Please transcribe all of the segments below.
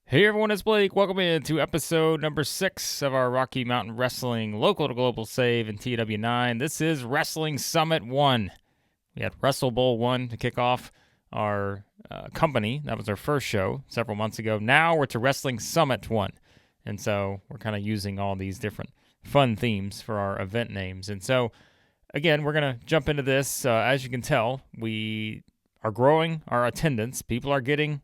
Hey everyone, it's Blake. Welcome in to episode number 6 of our Rocky Mountain Wrestling Local to Global Save in TEW9. This is Wrestling Summit 1. We had Wrestle Bowl 1 to kick off our company. That was our first show several months ago. Now we're to Wrestling Summit 1. And so we're kind of using all these different fun themes for our event names. And so, again, we're going to jump into this. As you can tell, we are growing our attendance. People are getting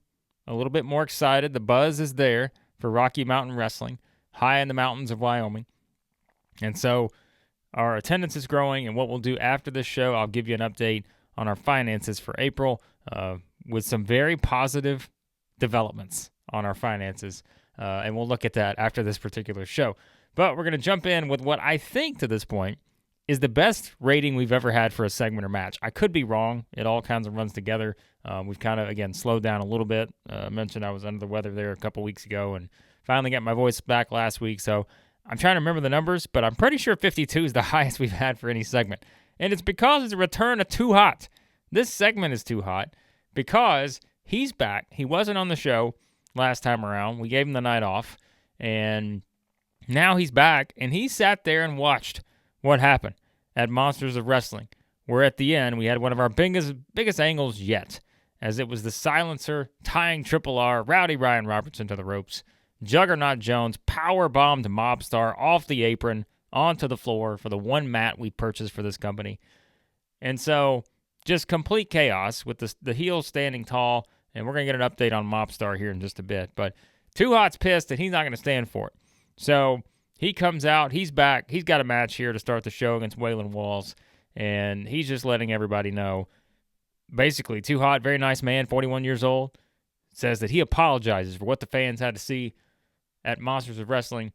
a little bit more excited. The buzz is there for Rocky Mountain Wrestling, high in the mountains of Wyoming. And so our attendance is growing, and what we'll do after this show, I'll give you an update on our finances for April with some very positive developments on our finances, and we'll look at that after this particular show. But we're going to jump in with what I think to this point is the best rating we've ever had for a segment or match. I could be wrong. It all kinds of runs together. We've kind of, again, slowed down a little bit. I mentioned I was under the weather there a couple weeks ago and finally got my voice back last week. So I'm trying to remember the numbers, but I'm pretty sure 52 is the highest we've had for any segment. And it's because it's a return of Too Hot. This segment is Too Hot because he's back. He wasn't on the show last time around. We gave him the night off, and now he's back, and he sat there and watched what happened at Monsters of Wrestling, where at the end we had one of our biggest angles yet, as it was the silencer tying Triple R, Rowdy Ryan Robertson to the ropes. Juggernaut Jones power-bombed Mobstar off the apron onto the floor for the one mat we purchased for this company. And so just complete chaos with the heels standing tall, and we're going to get an update on Mobstar here in just a bit. But Too Hot's pissed, and he's not going to stand for it. So he comes out, he's back, he's got a match here to start the show against Waylon Walls, and he's just letting everybody know, basically, Too Hot, very nice man, 41 years old, says that he apologizes for what the fans had to see at Monsters of Wrestling,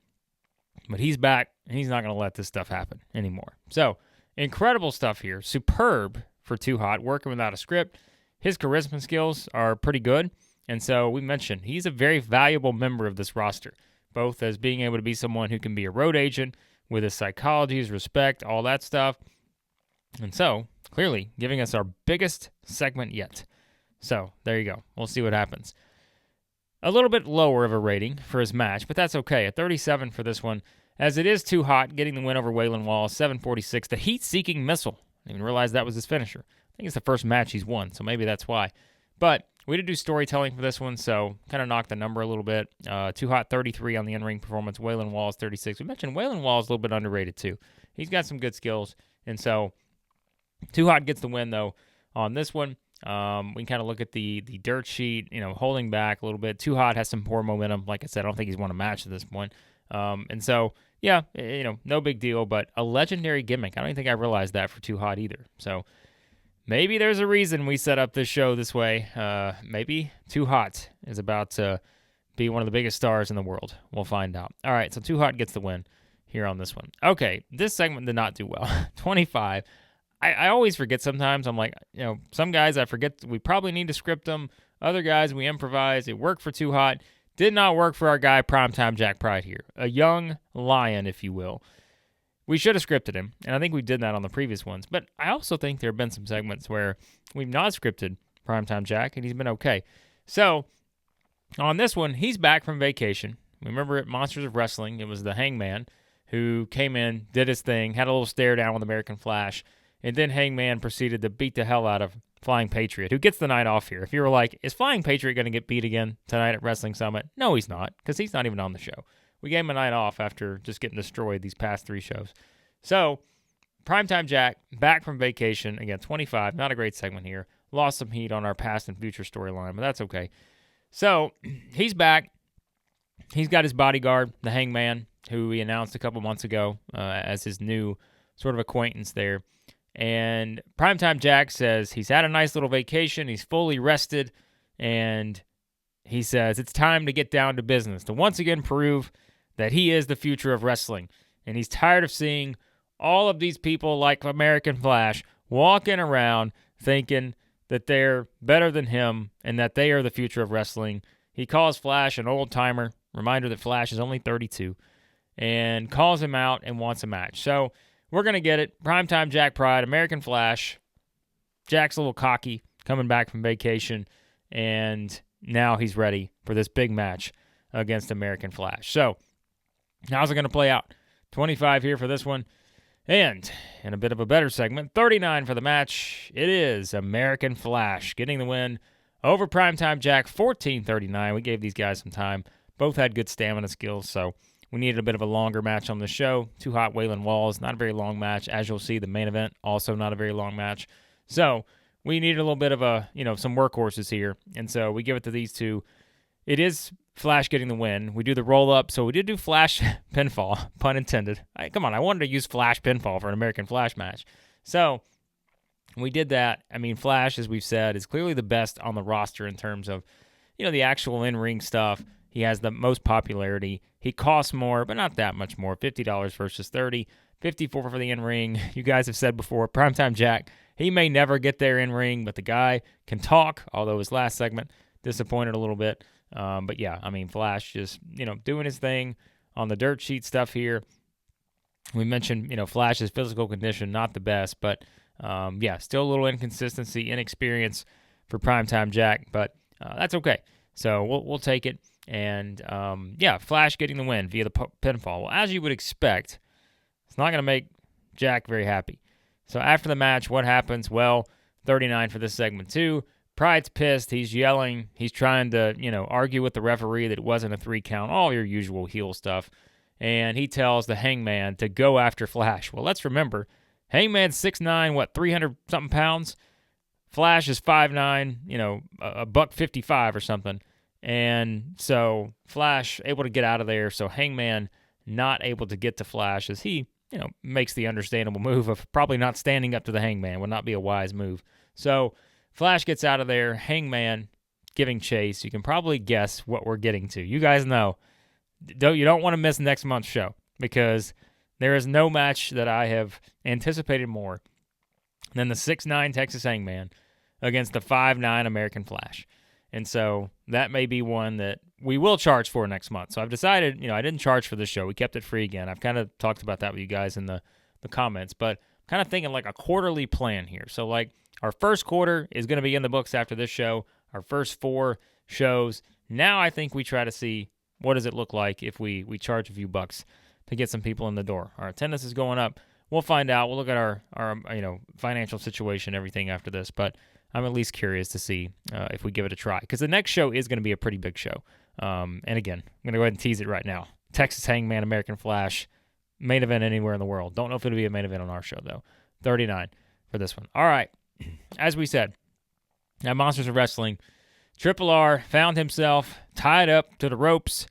but he's back, and he's not going to let this stuff happen anymore. So, incredible stuff here, superb for Too Hot, working without a script. His charisma skills are pretty good, and so we mentioned he's a very valuable member of this roster, both as being able to be someone who can be a road agent with his psychology, his respect, all that stuff. And so, clearly, giving us our biggest segment yet. So, there you go. We'll see what happens. A little bit lower of a rating for his match, but that's okay. A 37 for this one, as it is Too Hot, getting the win over Waylon Walls, 746. The heat-seeking missile. I didn't even realize that was his finisher. I think it's the first match he's won, so maybe that's why. But we did do storytelling for this one, so kind of knocked the number a little bit. Too Hot, 33 on the in-ring performance. Waylon Walls, 36. We mentioned Waylon Walls a little bit underrated, too. He's got some good skills, and so Too Hot gets the win, though, on this one. We can kind of look at the dirt sheet, holding back a little bit. Too Hot has some poor momentum. Like I said, I don't think he's won a match at this point. And so, yeah, no big deal, but a legendary gimmick. I don't think I realized that for Too Hot either. So maybe there's a reason we set up this show this way. Maybe Too Hot is about to be one of the biggest stars in the world. We'll find out. All right, so Too Hot gets the win here on this one. Okay, this segment did not do well. 25. I always forget sometimes. I'm like, some guys I forget we probably need to script them. Other guys we improvise. It worked for Too Hot. Did not work for our guy, Time Jack Pryde here. A young lion, if you will. We should have scripted him, and I think we did that on the previous ones. But I also think there have been some segments where we've not scripted Primetime Jack, and he's been okay. So, on this one, he's back from vacation. Remember at Monsters of Wrestling, it was the Hangman who came in, did his thing, had a little stare down with American Flash, and then Hangman proceeded to beat the hell out of Flying Patriot, who gets the night off here. If you were like, is Flying Patriot going to get beat again tonight at Wrestling Summit? No, he's not, because he's not even on the show. We gave him a night off after just getting destroyed these past 3 shows. So, Primetime Jack, back from vacation. Again, 25, not a great segment here. Lost some heat on our past and future storyline, but that's okay. So, he's back. He's got his bodyguard, the Hangman, who he announced a couple months ago as his new sort of acquaintance there. And Primetime Jack says he's had a nice little vacation, he's fully rested, and he says it's time to get down to business, to once again prove that he is the future of wrestling. And he's tired of seeing all of these people like American Flash walking around thinking that they're better than him and that they are the future of wrestling. He calls Flash an old-timer, reminder that Flash is only 32, and calls him out and wants a match. So we're going to get it. Primetime Jack Pryde, American Flash. Jack's a little cocky, coming back from vacation, and now he's ready for this big match against American Flash. So, how's it going to play out? 25 here for this one. And in a bit of a better segment, 39 for the match. It is American Flash getting the win over Primetime Jack, 14-39. We gave these guys some time. Both had good stamina skills, so we needed a bit of a longer match on the show. Two hot Wayland Walls, not a very long match. As you'll see, the main event, also not a very long match. So we needed a little bit of some workhorses here. And so we give it to these two. It is Flash getting the win. We do the roll-up, so we did do Flash pinfall, pun intended. Come on, I wanted to use Flash pinfall for an American Flash match. So we did that. I mean, Flash, as we've said, is clearly the best on the roster in terms of, the actual in-ring stuff. He has the most popularity. He costs more, but not that much more. $50 versus $30. $54 for the in-ring. You guys have said before, Primetime Jack, he may never get there in-ring, but the guy can talk, although his last segment disappointed a little bit. But yeah, I mean, Flash just, doing his thing on the dirt sheet stuff here. We mentioned, Flash's physical condition, not the best, but still a little inconsistency, inexperience for Primetime Jack, but that's okay. So we'll take it. And Flash getting the win via the pinfall. Well, as you would expect, it's not going to make Jack very happy. So after the match, what happens? Well, 39 for this segment too. Pryde's pissed. He's yelling. He's trying to, argue with the referee that it wasn't a 3 count, all your usual heel stuff. And he tells the Hangman to go after Flash. Well, let's remember, Hangman's 6'9", 300-something pounds? Flash is 5'9", a $155 or something. And so Flash able to get out of there. So Hangman not able to get to Flash as he, makes the understandable move of probably not standing up to the Hangman. Would not be a wise move. So Flash gets out of there. Hangman giving chase. You can probably guess what we're getting to. You guys know. You don't want to miss next month's show because there is no match that I have anticipated more than the 6'9" Texas Hangman against the 5'9" American Flash. And so that may be one that we will charge for next month. So I've decided, I didn't charge for this show. We kept it free again. I've kind of talked about that with you guys in the comments, but I'm kind of thinking like a quarterly plan here. So like our first quarter is going to be in the books after this show, our first 4 shows. Now I think we try to see what does it look like if we charge a few bucks to get some people in the door. Our attendance is going up. We'll find out. We'll look at our financial situation, everything after this, but I'm at least curious to see if we give it a try. Because the next show is going to be a pretty big show. And again, I'm going to go ahead and tease it right now. Texas Hangman, American Flash, main event anywhere in the world. Don't know if it'll be a main event on our show, though. 39 for this one. All right. As we said, at Monsters of Wrestling, Triple R found himself tied up to the ropes,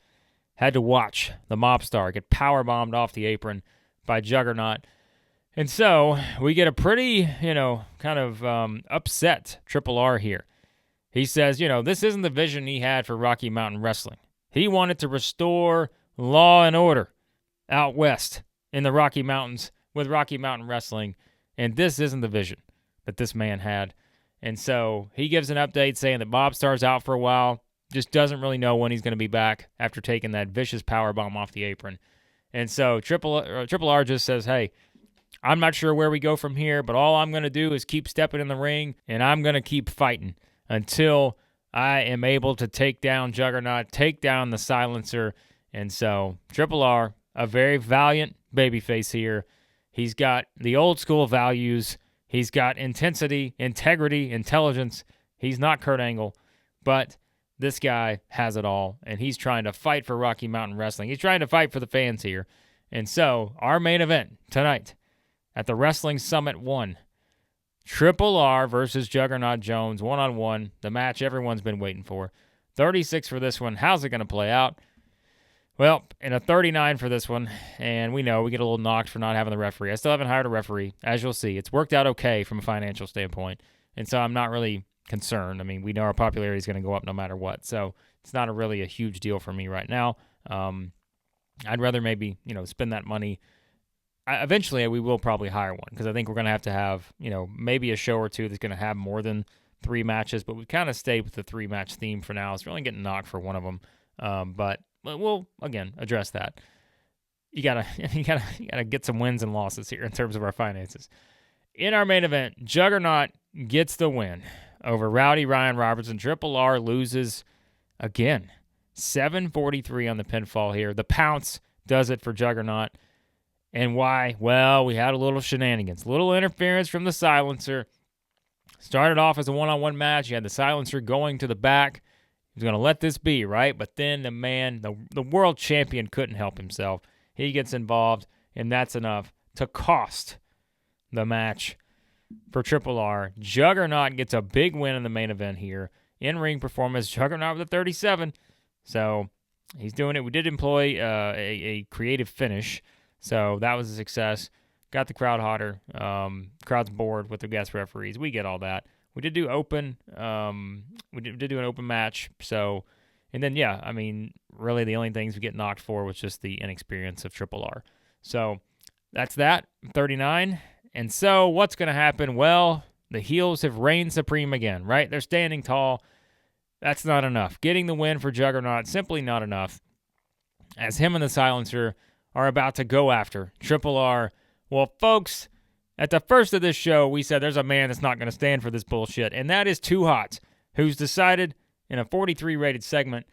had to watch the Mobstar get powerbombed off the apron by Juggernaut. And so we get a pretty, upset Triple R here. He says, this isn't the vision he had for Rocky Mountain Wrestling. He wanted to restore law and order out west in the Rocky Mountains with Rocky Mountain Wrestling, and this isn't the vision that this man had. And so he gives an update saying that Mobstar's out for a while, just doesn't really know when he's going to be back after taking that vicious powerbomb off the apron. And so Triple R just says, hey, I'm not sure where we go from here, but all I'm going to do is keep stepping in the ring, and I'm going to keep fighting until I am able to take down Juggernaut, take down the Silencer. And so Triple R, a very valiant babyface here. He's got the old school values. He's got intensity, integrity, intelligence. He's not Kurt Angle, but this guy has it all, and he's trying to fight for Rocky Mountain Wrestling. He's trying to fight for the fans here. And so our main event tonight at the Wrestling Summit 1, Triple R versus Juggernaut Jones, one-on-one, the match everyone's been waiting for. 36 for this one. How's it going to play out? Well, in a 39 for this one, and we know we get a little knocked for not having the referee. I still haven't hired a referee, as you'll see. It's worked out okay from a financial standpoint, and so I'm not really concerned. I mean, we know our popularity is going to go up no matter what, so it's not really a huge deal for me right now. I'd rather maybe, spend that money. Eventually, we will probably hire one because I think we're going to have, maybe a show or two that's going to have more than 3 matches, but we kind of stayed with the 3-match theme for now. It's really getting knocked for one of them, but we'll again address that. You gotta get some wins and losses here in terms of our finances. In our main event, Juggernaut gets the win over Rowdy Ryan Robertson. Triple R loses again. 743 on the pinfall here. The pounce does it for Juggernaut. And why? Well, we had a little shenanigans, a little interference from the silencer. Started off as a one-on-one match. You had the silencer going to the back. He was going to let this be, right? But then the man, the world champion, couldn't help himself. He gets involved, and that's enough to cost the match for Triple R. Juggernaut gets a big win in the main event here. In-ring performance, Juggernaut with a 37. So he's doing it. We did employ a creative finish, so that was a success. Got the crowd hotter. Crowd's bored with the guest referees. We get all that. We did do open. We did do an open match. So, and then yeah, I mean, really the only things we get knocked for was just the inexperience of Triple R. So that's that. 39. And so what's going to happen? Well, the heels have reigned supreme again, right? They're standing tall. That's not enough. Getting the win for Juggernaut, simply not enough. As him and the silencer are about to go after Triple R. Well, folks, at the first of this show, we said there's a man that's not going to stand for this bullshit, and that is Too Hot, who's decided in a 43-rated segment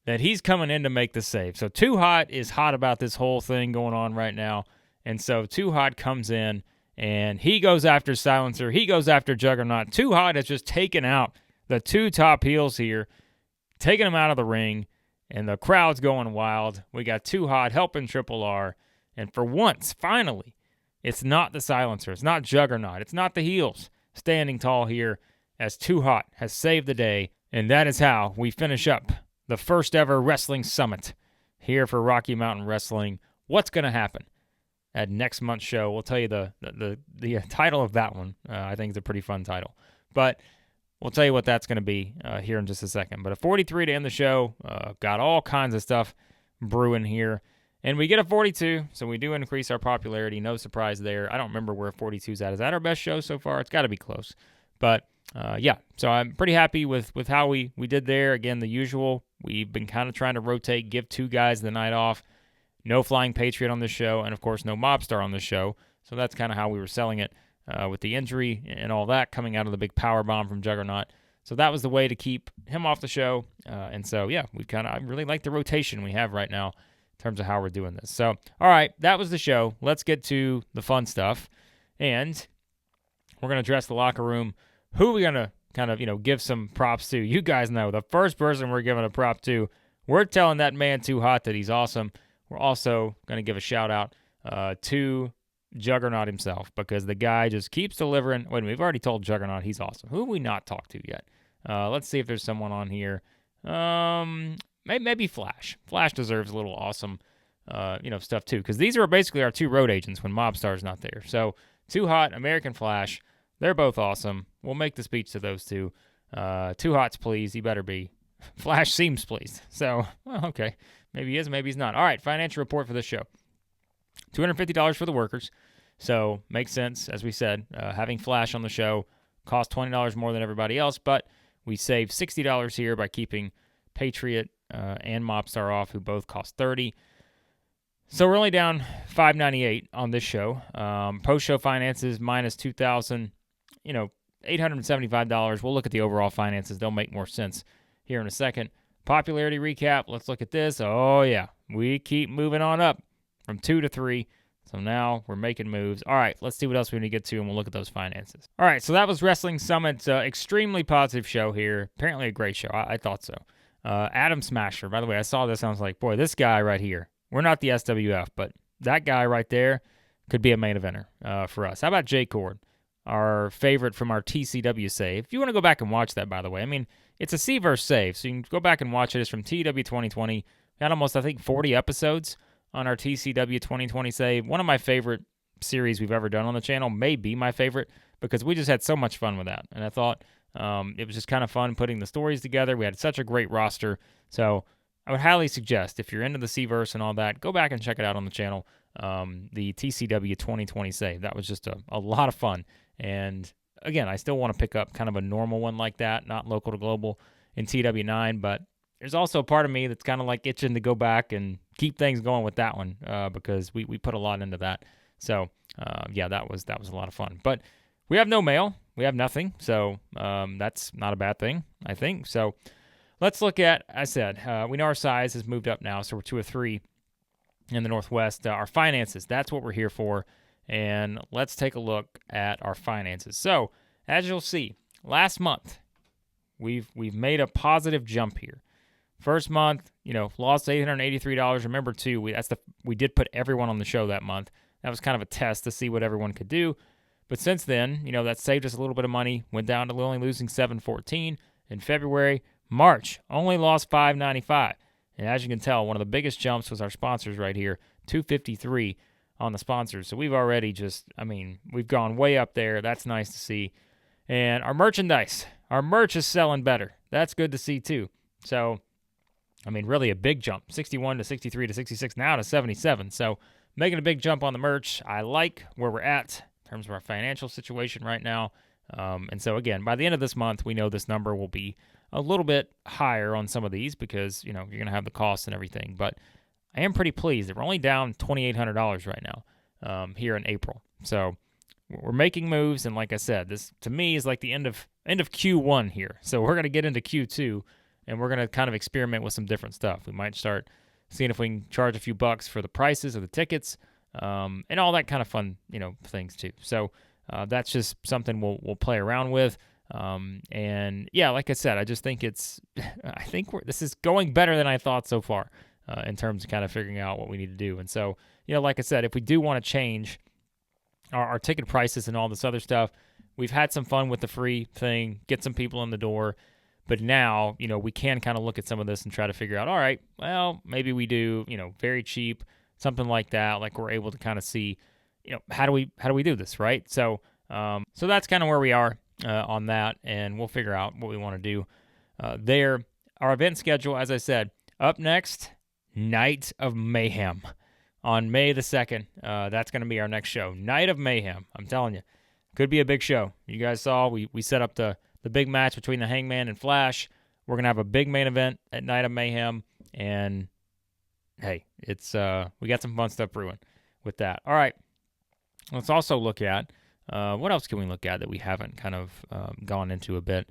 that he's coming in to make the save. So Too Hot is hot about this whole thing going on right now, and so Too Hot comes in, and he goes after Silencer. He goes after Juggernaut. Too Hot has just taken out the two top heels here, taking them out of the ring, and the crowd's going wild. We got Too Hot helping Triple R, and for once, finally, it's not the silencer. It's not Juggernaut. It's not the heels standing tall here as Too Hot has saved the day. And that is how we finish up the first ever wrestling summit here for Rocky Mountain Wrestling. What's going to happen at next month's show? We'll tell you the title of that one. I think it's a pretty fun title. But we'll tell you what that's going to be here in just a second. But a 43 to end the show. Got all kinds of stuff brewing here. And we get a 42, so we do increase our popularity. No surprise there. I don't remember where 42's at. Is that our best show so far? It's got to be close. But, yeah, so I'm pretty happy with how we did there. Again, the usual. We've been kind of trying to rotate, give two guys the night off. No Flying Patriot on the show, and, of course, no Mobstar on the show. So that's kind of how we were selling it with the injury and all that coming out of the big power bomb from Juggernaut. So that was the way to keep him off the show. And so, yeah, I really like the rotation we have right now in terms of how we're doing this. So, all right, that was the show. Let's get to the fun stuff. And we're going to address the locker room. Who are we going to kind of, give some props to? You guys know the first person we're giving a prop to, we're telling that man Too Hot that he's awesome. We're also going to give a shout-out to Juggernaut himself because the guy just keeps delivering. Wait a minute, we've already told Juggernaut he's awesome. Who have we not talked to yet? Let's see if there's someone on here. Maybe Flash. Flash deserves a little awesome, stuff too, because these are basically our two road agents when Mobstar's not there. So Too Hot, American Flash, they're both awesome. We'll make the speech to those two. Too Hot's pleased. He better be. Flash seems pleased. So, well, okay. Maybe he is, maybe he's not. All right, financial report for this show. $250 for the workers. So, makes sense. As we said, having Flash on the show costs $20 more than everybody else, but we save $60 here by keeping Patriot and Mobstar off, who both cost $30. So we're only down $598 on this show. Post-show finances minus $2,000, $875. We'll look at the overall finances. They'll make more sense here in a second. Popularity recap. Let's look at this. Oh, yeah. We keep moving on up from 2 to 3. So now we're making moves. All right, let's see what else we need to get to, and we'll look at those finances. All right, so that was Wrestling Summit's extremely positive show here. Apparently a great show. I thought so. Adam Smasher. By the way, I saw this and I was like, boy, this guy right here. We're not the SWF, but that guy right there could be a main eventer for us. How about Jay Cord, our favorite from our TCW save? If you want to go back and watch that, by the way, I mean, it's a C-verse save, so you can go back and watch it. It's from TEW 2020. We had almost, 40 episodes on our TCW 2020 save. One of my favorite series we've ever done on the channel, may be my favorite, because we just had so much fun with that. And I thought it was just kind of fun putting the stories together. We had such a great roster. So I would highly suggest, if you're into the C-verse and all that, go back and check it out on the channel. The TCW 2020 save. That was just a lot of fun. And again, I still want to pick up kind of a normal one like that, not local to global in TW9, but there's also a part of me that's kind of like itching to go back and keep things going with that one because we put a lot into that. So, yeah, that was a lot of fun. But we have no mail. We have nothing. So that's not a bad thing, I think. So, let's look at, I said, we know our size has moved up now, so we're 2 of 3 in the Northwest. Our finances, that's what we're here for. And let's take a look at our finances. So, as you'll see, last month, we've made a positive jump here. First month, lost $883. Remember, too, we did put everyone on the show that month. That was kind of a test to see what everyone could do. But since then, that saved us a little bit of money. Went down to only losing $714 in February. March, only lost $595. And as you can tell, one of the biggest jumps was our sponsors right here, $253 on the sponsors. So we've already we've gone way up there. That's nice to see. And our merchandise, our merch is selling better. That's good to see too. So, really a big jump, 61 to 63 to 66, now to 77. So making a big jump on the merch. I like where we're at in terms of our financial situation right now. And so again, by the end of this month, we know this number will be a little bit higher on some of these because, you're going to have the costs and everything. But I am pretty pleased that we're only down $2,800 right now here in April. So we're making moves, and like I said, this to me is like the end of Q1 here. So we're going to get into Q2, and we're going to kind of experiment with some different stuff. We might start seeing if we can charge a few bucks for the prices of the tickets and all that kind of fun, things too. So that's just something we'll play around with. And yeah, like I said, I just think this is going better than I thought so far. In terms of kind of figuring out what we need to do. And so, like I said, if we do want to change our ticket prices and all this other stuff, we've had some fun with the free thing, get some people in the door. But now, we can kind of look at some of this and try to figure out, all right, well, maybe we do, very cheap, something like that. Like we're able to kind of see, how do we do this, right? So, so that's kind of where we are on that, and we'll figure out what we want to do there. Our event schedule, as I said, up next, Night of Mayhem on May the 2nd. That's going to be our next show. Night of Mayhem. I'm telling you, could be a big show. You guys saw we set up the big match between the Hangman and Flash. We're going to have a big main event at Night of Mayhem. And, hey, it's we got some fun stuff brewing with that. All right. Let's also look at what else can we look at that we haven't kind of gone into a bit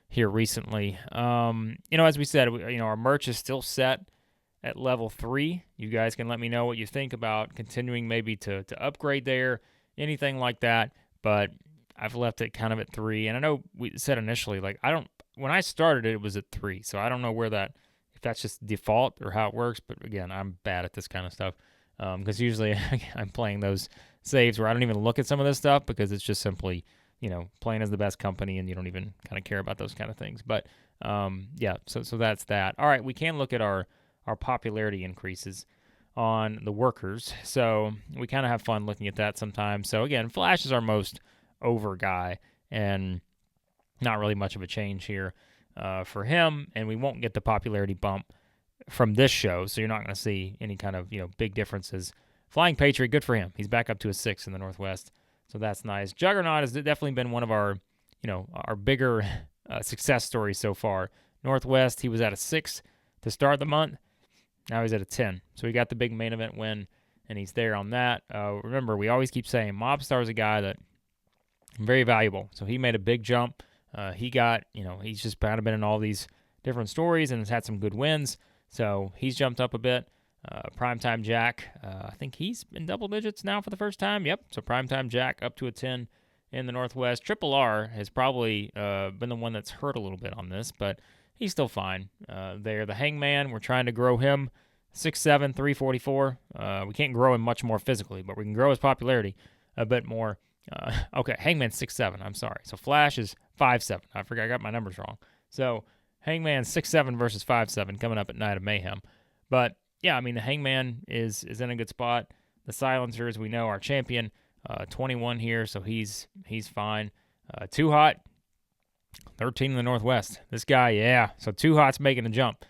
here recently. As we said, our merch is still set at level 3. You guys can let me know what you think about continuing maybe to upgrade there, anything like that. But I've left it kind of at 3. And I know we said initially, when I started it was at 3. So I don't know if that's just default or how it works. But again, I'm bad at this kind of stuff because usually I'm playing those saves where I don't even look at some of this stuff because it's just simply, playing as the best company and you don't even kind of care about those kind of things. But yeah, so that's that. All right, we can look at our popularity increases on the workers. So we kind of have fun looking at that sometimes. So again, Flash is our most over guy and not really much of a change here for him. And we won't get the popularity bump from this show. So you're not going to see any kind of, big differences. Flying Patriot, good for him. He's back up to a 6 in the Northwest. So that's nice. Juggernaut has definitely been one of our, our bigger success stories so far. Northwest, he was at a 6 to start the month. Now he's at a 10. So he got the big main event win, and he's there on that. Remember, we always keep saying Mobstar is a guy that very valuable. So he made a big jump. He got, he's just kind of been in all these different stories and has had some good wins. So he's jumped up a bit. Primetime Jack, I think he's in double digits now for the first time. Yep. So Primetime Jack up to a 10 in the Northwest. Triple R has probably been the one that's hurt a little bit on this, but he's still fine there. The Hangman, we're trying to grow him 6'7", 344. We can't grow him much more physically, but we can grow his popularity a bit more. Okay, Hangman's 6'7", I'm sorry. So Flash is 5'7". I forgot, I got my numbers wrong. So Hangman 6'7" versus 5'7" coming up at Night of Mayhem. But yeah, the Hangman is in a good spot. The Silencer, as we know, our champion, 21 here, so he's fine. Too Hot, 13 in the Northwest. This guy, yeah. So Too Hot's making a jump.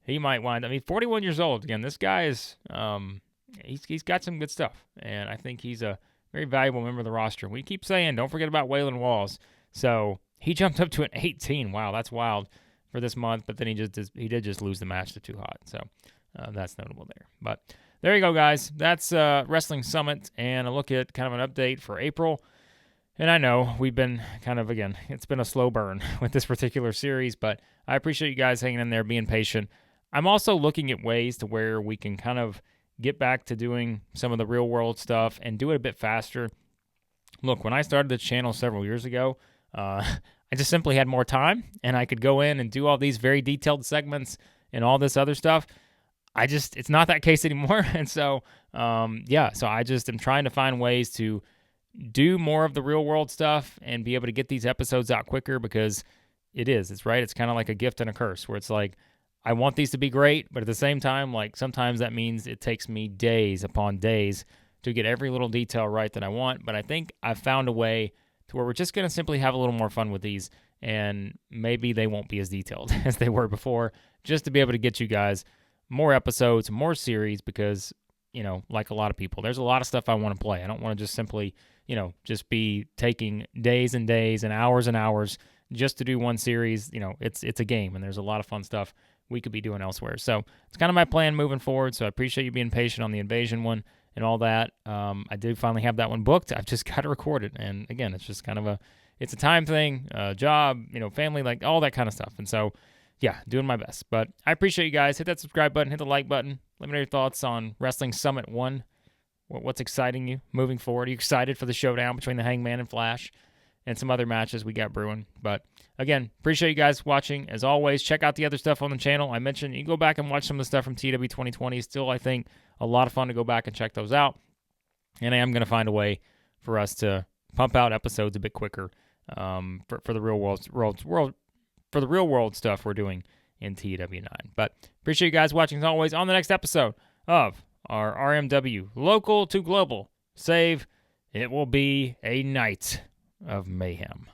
He might wind up. 41 years old. Again, this guy is, he's got some good stuff. And I think he's a very valuable member of the roster. We keep saying, don't forget about Waylon Walls. So he jumped up to an 18. Wow, that's wild for this month. But then he did just lose the match to Too Hot. So that's notable there. But there you go, guys. That's Wrestling Summit and a look at kind of an update for April. And I know we've been kind of, again, it's been a slow burn with this particular series, but I appreciate you guys hanging in there, being patient. I'm also looking at ways to where we can kind of get back to doing some of the real world stuff and do it a bit faster. Look, when I started the channel several years ago, I just simply had more time and I could go in and do all these very detailed segments and all this other stuff. It's not that case anymore. And so, so I just am trying to find ways to do more of the real world stuff and be able to get these episodes out quicker, because it's right. It's kind of like a gift and a curse, where it's like, I want these to be great, but at the same time, like, sometimes that means it takes me days upon days to get every little detail right that I want. But I think I've found a way to where we're just going to simply have a little more fun with these, and maybe they won't be as detailed as they were before, just to be able to get you guys more episodes, more series, because, like a lot of people, there's a lot of stuff I want to play. I don't want to just simply, just be taking days and days and hours just to do one series. It's a game, and there's a lot of fun stuff we could be doing elsewhere. So it's kind of my plan moving forward. So I appreciate you being patient on the invasion one and all that. I did finally have that one booked. I've just got to record it. And again, it's just kind of it's a time thing, job, family, like all that kind of stuff. And so, yeah, doing my best. But I appreciate you guys. Hit that subscribe button, hit the like button. Let me know your thoughts on Wrestling Summit 1. What's exciting you moving forward? Are you excited for the showdown between the Hangman and Flash and some other matches we got brewing? But again, appreciate you guys watching. As always, check out the other stuff on the channel. I mentioned you can go back and watch some of the stuff from TEW 2020. Still, I think, a lot of fun to go back and check those out. And I am going to find a way for us to pump out episodes a bit quicker for the real world stuff we're doing in TEW9. But appreciate you guys watching as always. On the next episode of our RMW Local to Global Save, it will be a night of mayhem.